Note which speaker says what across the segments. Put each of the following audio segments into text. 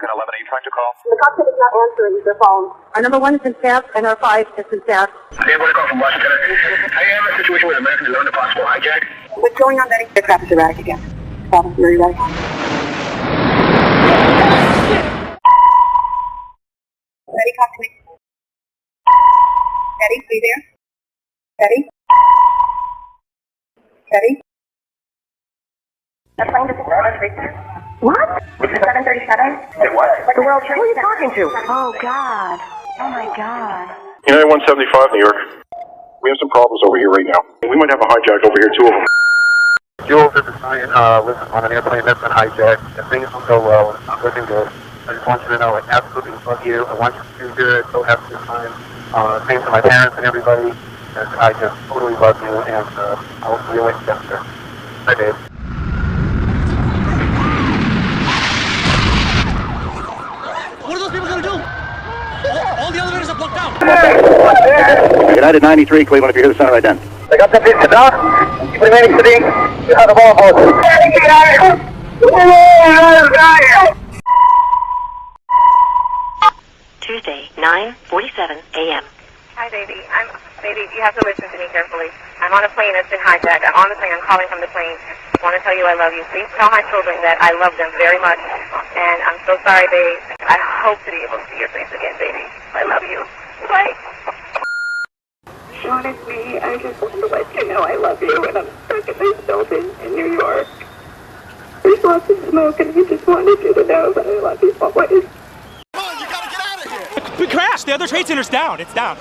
Speaker 1: American 11, are you trying to call?
Speaker 2: The cockpit is not answering the phone. Our number 1 is in staff, and our 5 is in staff.
Speaker 1: Hey, what a call from Washington. I have a situation with American 11, a possible hijack.
Speaker 2: What's going on, Betty? The craft is erratic again. Problem, you're erratic. Betty, talk to me. Betty, are you there? Betty? Betty? That plane just landed right there. What? It's a 737?
Speaker 1: It what?
Speaker 2: The World Trade Center. Who are you talking to?
Speaker 3: Oh, God. Oh, my God.
Speaker 4: United 175, New York. We have some problems over here right now. We might have a hijack over here, 2 of them.
Speaker 5: Jules is assigned lives on an airplane that's been hijacked. If things don't go well, it's not looking good. I just want you to know I absolutely love you. I want you to do good. So have a good time. Same to my parents and everybody. And I just totally love you, and I will see you later, Chester. Bye, Dave.
Speaker 6: What are those people going to do? All the elevators are blocked out.
Speaker 7: United 93, Cleveland, if you hear the center ident.
Speaker 1: They got the pizza down. Keep remaining sitting. You have the ball boat.
Speaker 3: Tuesday, 9:47 a.m.
Speaker 8: Hi, baby. Baby, you have to listen to me carefully. I'm on a plane that's been hijacked. I'm on the plane. I'm calling from the plane. I want to tell you I love you. Please tell my children that I love them very much. And I'm so sorry, babe. I hope to be able to see your face again, baby. I love you. Bye.
Speaker 2: Sean, it's me. I just wanted to let you know I love you, and I'm stuck in this building in New York. There's lots of smoke, and I just wanted you to know that I love you always.
Speaker 6: Come on, you gotta get out of here. We crashed. The other trade center's down. It's down.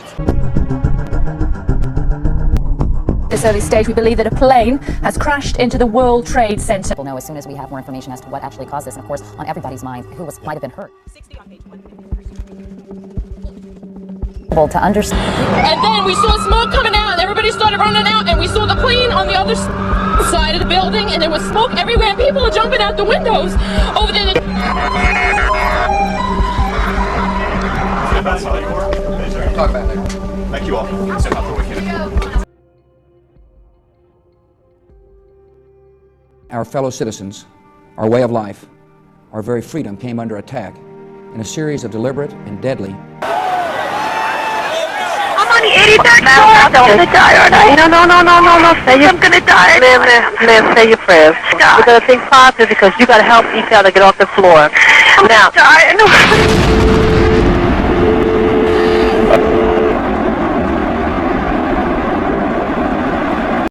Speaker 9: At this early stage, we believe that a plane has crashed into the World Trade Center.
Speaker 10: We'll know as soon as we have more information as to what actually caused this, and of course, on everybody's mind, who might have been hurt. To understand.
Speaker 11: And then we saw smoke coming out, and everybody started running out, and we saw the plane on the other side of the building, and there was smoke everywhere, and people were jumping out the windows over there.
Speaker 6: Talk about it. Thank you all. Step out the weekend.
Speaker 12: Our fellow citizens, our way of life, our very freedom came under attack in a series of deliberate and deadly.
Speaker 2: I'm on the 83rd floor. I'm gonna die, aren't I? No. I'm gonna die.
Speaker 8: Liv, say your prayers.
Speaker 2: God.
Speaker 8: We're gonna think positive because you gotta help each other get off the floor.
Speaker 2: I'm gonna die.